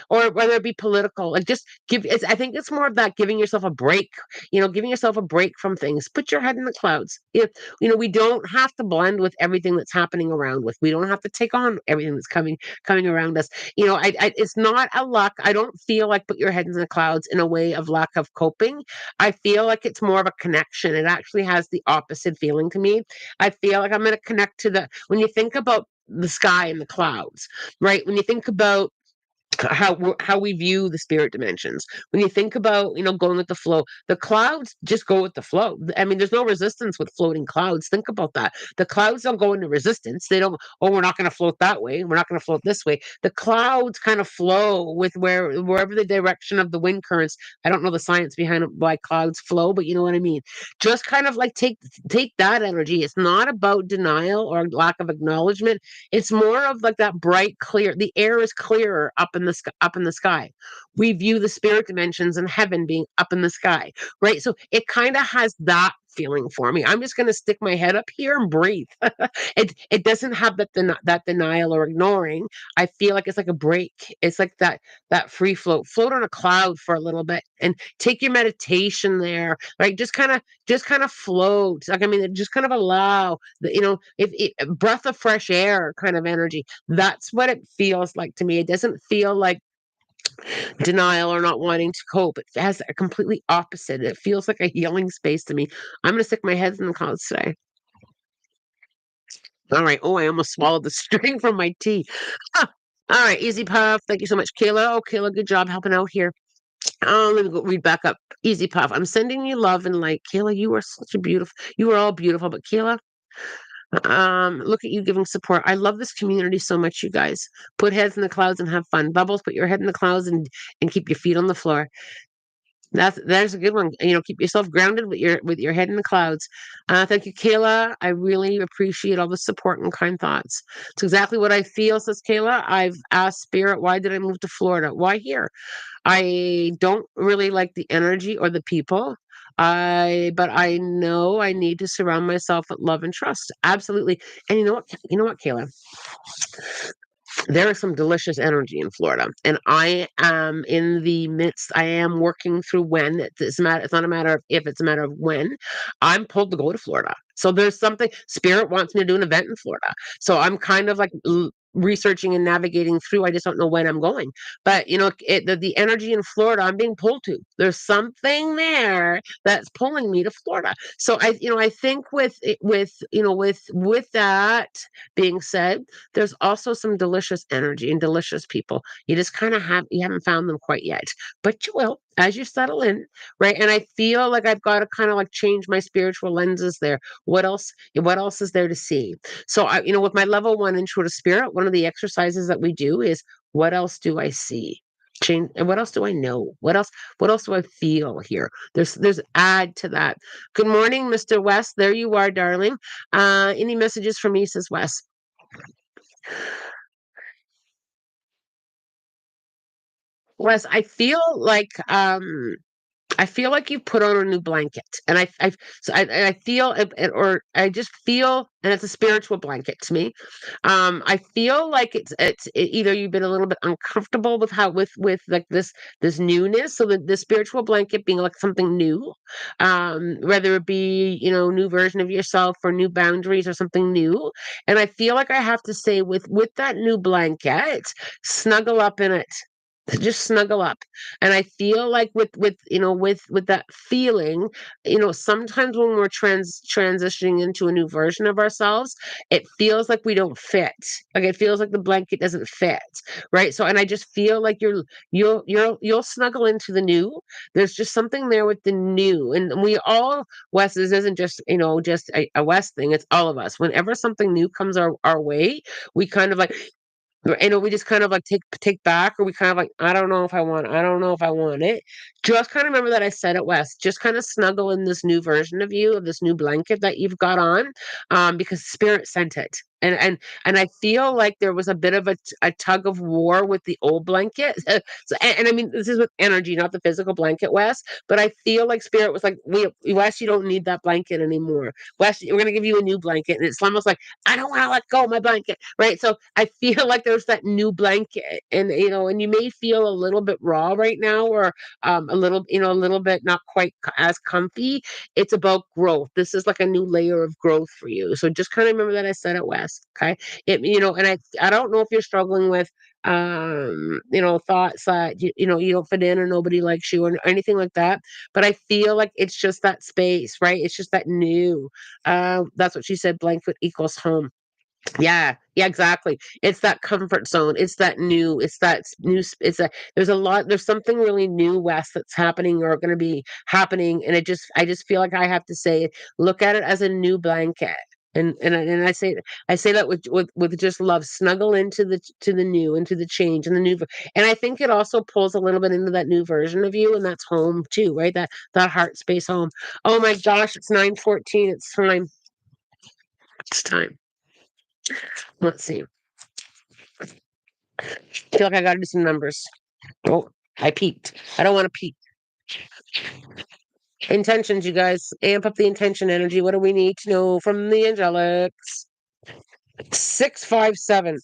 or whether it be political, like just I think it's more of that giving yourself a break, giving yourself a break from things. Put your head in the clouds. We don't have to blend with everything that's happening around with. We don't have to take on everything that's coming around us. It's not a luck. I don't feel like put your head in the clouds in a way of lack of coping. I feel like it's more of a connection. It actually has the opposite feeling to me. I feel like I'm going to connect to when you think about the sky and the clouds, right? When you think about how we view the spirit dimensions, when you think about going with the flow, the clouds just go with the flow. I mean, there's no resistance with floating clouds. Think about that. The clouds don't go into resistance. They don't, oh, we're not going to float that way, we're not going to float this way. The clouds kind of flow with wherever the direction of the wind currents. I don't know the science behind why clouds flow, but you know what I mean. Just kind of like take that energy. It's not about denial or lack of acknowledgement. It's more of like that bright, clear. The air is clearer up in the sky. Up in the sky, we view the spirit dimensions and heaven being up in the sky, right? So it kind of has that feeling for me. I'm just going to stick my head up here and breathe. It doesn't have that denial or ignoring. I feel like it's like a break. It's like that free float on a cloud for a little bit, and take your meditation there, right? Just kind of float. Like, I mean, just kind of allow if breath of fresh air kind of energy. That's what it feels like to me. It doesn't feel like denial or not wanting to cope. It has a completely opposite. It feels like a healing space to me. I'm going to stick my head in the clouds today. All right. Oh, I almost swallowed the string from my tea. Ah, all right. Easy Puff. Thank you so much, Kayla. Oh, Kayla, good job helping out here. Let me go read back up. Easy Puff. I'm sending you love and light. Kayla, you are such a beautiful, you are all beautiful, but Kayla, look at you giving support. I love this community so much, you guys. Put heads in the clouds and have fun. Bubbles, put your head in the clouds and keep your feet on the floor. There's a good one. Keep yourself grounded with your head in the clouds. Thank you, Kayla. I really appreciate all the support and kind thoughts. It's exactly what I feel, says Kayla. I've asked Spirit, why did I move to Florida? Why here? I don't really like the energy or the people. But I know I need to surround myself with love and trust. Absolutely. And you know what? You know what, Kayla? There is some delicious energy in Florida, and I am in the midst. I am working through when it's not a matter of if, it's a matter of when. I'm pulled to go to Florida. So there's something, Spirit wants me to do an event in Florida. So I'm kind of like researching and navigating through. I just don't know when I'm going. But the energy in Florida, I'm being pulled to. There's something there that's pulling me to Florida. So I think with that being said, there's also some delicious energy and delicious people. You just kind of you haven't found them quite yet, but you will as you settle in, right? And I feel like I've got to kind of like change my spiritual lenses there. What else is there to see? So with my level 1 intro to spirit, one of the exercises that we do is, what else do I see? Change, and what else do I know? What else do I feel here? There's add to that. Good morning, Mr. West. There you are, darling. Any messages for me, says Wes? Wes, I feel like I feel like you put on a new blanket, and I feel or I just feel, and it's a spiritual blanket to me. I feel like either you've been a little bit uncomfortable with how with like this newness, so that the spiritual blanket being like something new, whether it be new version of yourself or new boundaries or something new. And I feel like I have to say with that new blanket, snuggle up in it. Just snuggle up. And I feel like with that feeling, sometimes when we're transitioning into a new version of ourselves, it feels like we don't fit. Like it feels like the blanket doesn't fit, right? So, and I just feel like you'll snuggle into the new. There's just something there with the new, and we all, Wes, this isn't just just a West thing. It's all of us. Whenever something new comes our way, we kind of like, we just kind of like take back, or we kind of like, I don't know if I want it. Just kind of remember that I said it, West. Just kind of snuggle in this new version of you, of this new blanket that you've got on, because Spirit sent it. And I feel like there was a bit of a tug of war with the old blanket. And I mean, this is with energy, not the physical blanket, Wes. But I feel like Spirit was like, Wes, you don't need that blanket anymore. Wes, we're gonna give you a new blanket. And it's almost like, I don't want to let go of my blanket, right? So I feel like there's that new blanket, and you may feel a little bit raw right now, or a little bit not quite as comfy. It's about growth. This is like a new layer of growth for you. So just kind of remember that I said it, Wes. Okay, and I don't know if you're struggling with thoughts that you don't fit in, or nobody likes you, or anything like that. But I feel like it's just that space, right? It's just that new. That's what she said. Blanket equals home. Yeah, yeah, exactly. It's that comfort zone. It's that new. It's that new. There's something really new, Wes, that's happening, or going to be happening, and I just feel like I have to say, look at it as a new blanket. And I say that with just love. Snuggle into the new, into the change, and the new. And I think it also pulls a little bit into that new version of you, and that's home too, right? That heart space home. Oh my gosh, it's 9:14. It's time. It's time. Let's see. Feel like I gotta do some numbers. Oh, I peaked. I don't want to peak. Intentions, you guys. Amp up the intention energy. What do we need to know from the angelics? 657.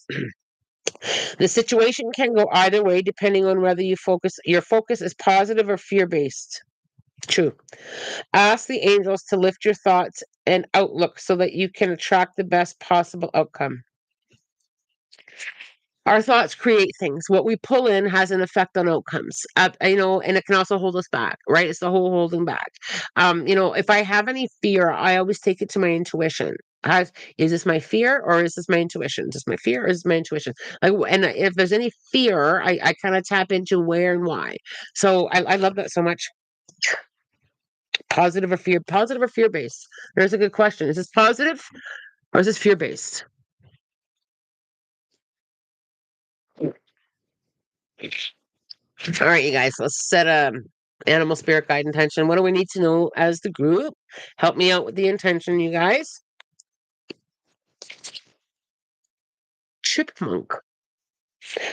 The situation can go either way depending on whether your focus is positive or fear-based. True. Ask the angels to lift your thoughts and outlook so that you can attract the best possible outcome. Our thoughts create things. What we pull in has an effect on outcomes. And it can also hold us back, right? It's the whole holding back. If I have any fear, I always take it to my intuition. Is this my fear, or is this my intuition? Is this my fear, or is this my intuition? And if there's any fear, I kind of tap into where and why. So I love that so much. Positive or fear based? There's a good question. Is this positive, or is this fear based? All right, you guys, let's set a animal spirit guide intention. What do we need to know as the group? Help me out with the intention, you guys. Chipmunk.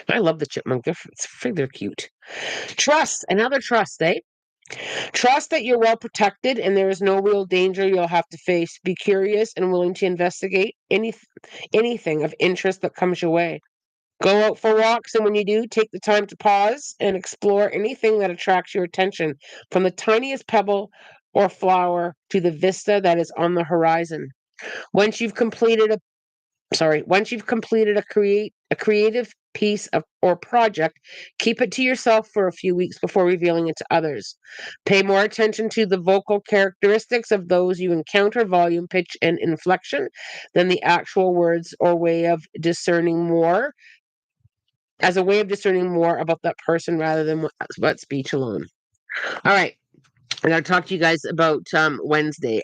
I love the chipmunk. They're cute. Trust. Another trust, eh? Trust that you're well protected and there is no real danger you'll have to face. Be curious and willing to investigate anything of interest that comes your way. Go out for walks, and when you do, take the time to pause and explore anything that attracts your attention, from the tiniest pebble or flower to the vista that is on the horizon. Once you've completed a creative piece of or project, keep it to yourself for a few weeks before revealing it to others. Pay more attention to the vocal characteristics of those you encounter, volume, pitch, and inflection, than the actual words, or way of discerning more as a way of discerning more about that person rather than what speech alone. All right. I'm going to talk to you guys about Wednesday.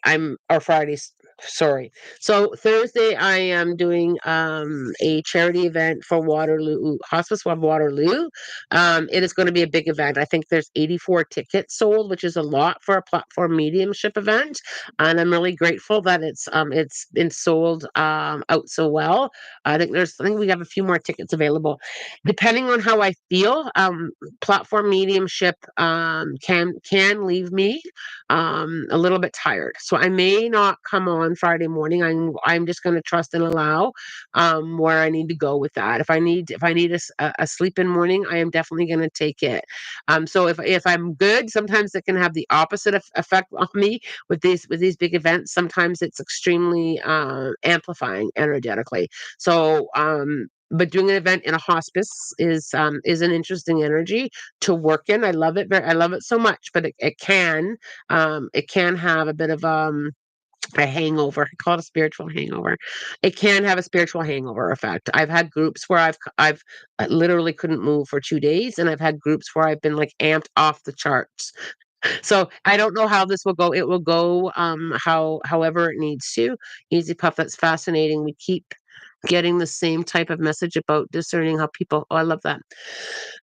Or Fridays. Sorry. So Thursday I am doing a charity event for Waterloo Hospice of Waterloo. It is going to be a big event. I think there's 84 tickets sold, which is a lot for a platform mediumship event. And I'm really grateful that it's been sold out so well. I think we have a few more tickets available. Depending on how I feel, platform mediumship can leave me a little bit tired. So I may not come on Friday morning. I'm just going to trust and allow where I need to go with that. If I need a sleep in morning, I am definitely going to take it. So if I'm good, sometimes it can have the opposite effect on me with these big events. Sometimes it's extremely amplifying energetically. So but doing an event in a hospice is an interesting energy to work in. I love it. I love it so much, but it can have a bit of a hangover. I call it a spiritual hangover. It can have a spiritual hangover effect. I've had groups where I've literally couldn't move for 2 days, and I've had groups where I've been like amped off the charts. So I don't know how this will go. It will go however it needs to. Easy Puff, that's fascinating. We keep getting the same type of message about discerning how people. Oh, I love that.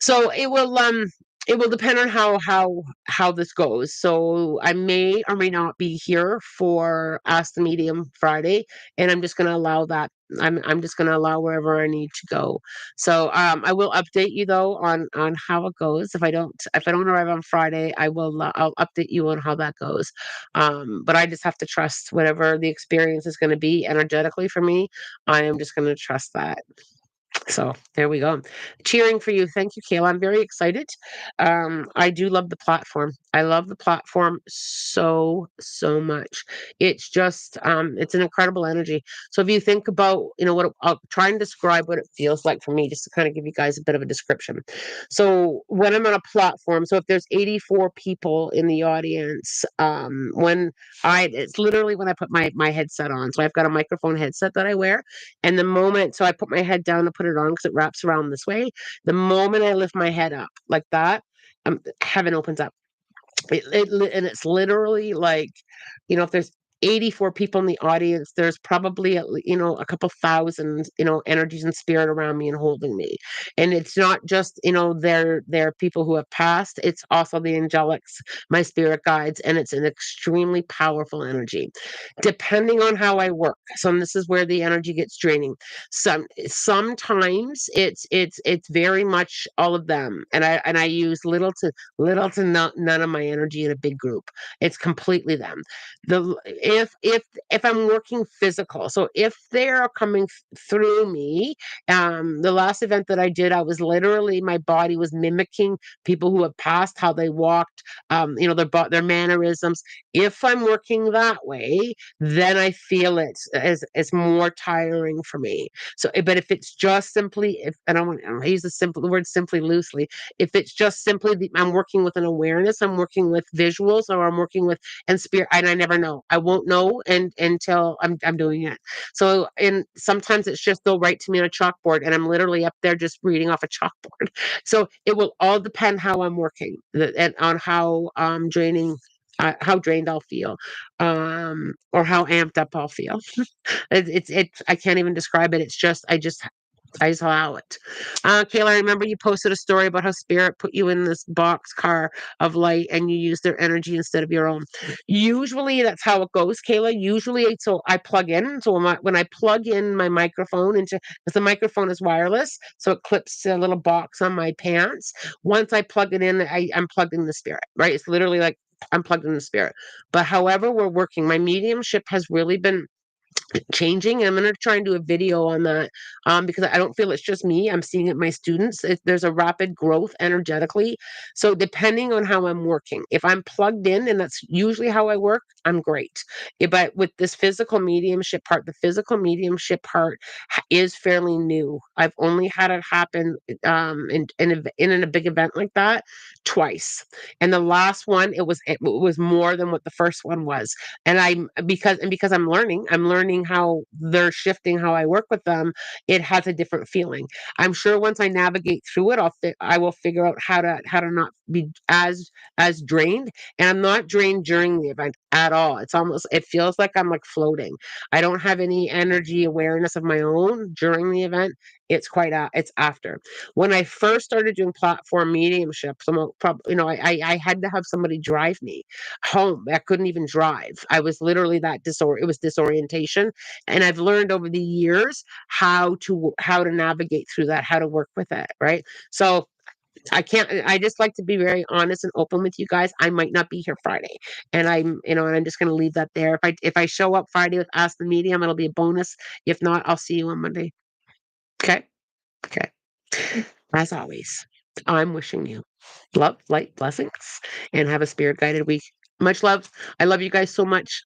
So it will depend on how this goes. So I may or may not be here for Ask the Medium Friday, and I'm just going to allow that. I'm just going to allow wherever I need to go. So I will update you though on how it goes. If I don't arrive on Friday, I'll update you on how that goes. But I just have to trust whatever the experience is going to be energetically for me. I am just going to trust that. So there we go. Cheering for you. Thank you, Kayla. I'm very excited. I do love the platform. I love the platform so, so much. It's an incredible energy. So if you think about, I'll try and describe what it feels like for me, just to kind of give you guys a bit of a description. So when I'm on a platform, so if there's 84 people in the audience, it's literally when I put my headset on. So I've got a microphone headset that I wear, and so I put my head down to put it on because it wraps around this way. The moment I lift my head up like that, heaven opens up. And it's literally like, if there's 84 people in the audience, there's probably a couple thousand energies and spirit around me and holding me. And it's not just they're people who have passed, it's also the angelics, my spirit guides, and it's an extremely powerful energy depending on how I work. So this is where the energy gets draining. Sometimes it's very much all of them, and I use little to none of my energy in a big group. It's completely them. The if I'm working physical, so if they are coming through me, the last event that I did, I was literally, my body was mimicking people who have passed, how they walked, their mannerisms. If I'm working that way, then I feel it's more tiring for me. So, but if it's just simply, if and I use the word simply loosely, if it's just simply I'm working with an awareness, I'm working with visuals, or I'm working with and spirit, and I never know. I won't know until I'm doing it. So, and sometimes it's just they'll write to me on a chalkboard, and I'm literally up there just reading off a chalkboard. So it will all depend how I'm working and on how drained I'll feel, or how amped up I'll feel. I can't even describe it. It's just I just allow it. Kayla, I remember you posted a story about how spirit put you in this box car of light and you use their energy instead of your own. Usually that's how it goes, Kayla. Usually, so I plug in. So when I plug in my microphone because the microphone is wireless, so it clips to a little box on my pants. Once I plug it in, I'm plugged in the spirit, right? It's literally like I'm plugged in the spirit. But however we're working, my mediumship has really been changing. I'm going to try and do a video on that, because I don't feel it's just me. I'm seeing it in my students. There's a rapid growth energetically. So depending on how I'm working, if I'm plugged in, and that's usually how I work, I'm great. But with this physical mediumship part, the physical mediumship part is fairly new. I've only had it happen in a big event like that twice, and the last one it was more than what the first one was. And because I'm learning learning how they're shifting how I work with them, it has a different feeling. I'm sure once I navigate through it, I will figure out how to not be as drained. And I'm not drained during the event at all. It feels like I'm like floating. I don't have any energy awareness of my own during the event. It's after. When I first started doing platform mediumship, I had to have somebody drive me home. I couldn't even drive. I was literally it was disorientation. And I've learned over the years how to navigate through that, how to work with it, right? So I just like to be very honest and open with you guys. I might not be here Friday. And and I'm just gonna leave that there. If I show up Friday with Ask the Medium, it'll be a bonus. If not, I'll see you on Monday. Okay? Okay. As always, I'm wishing you love, light, blessings, and have a spirit guided week. Much love. I love you guys so much.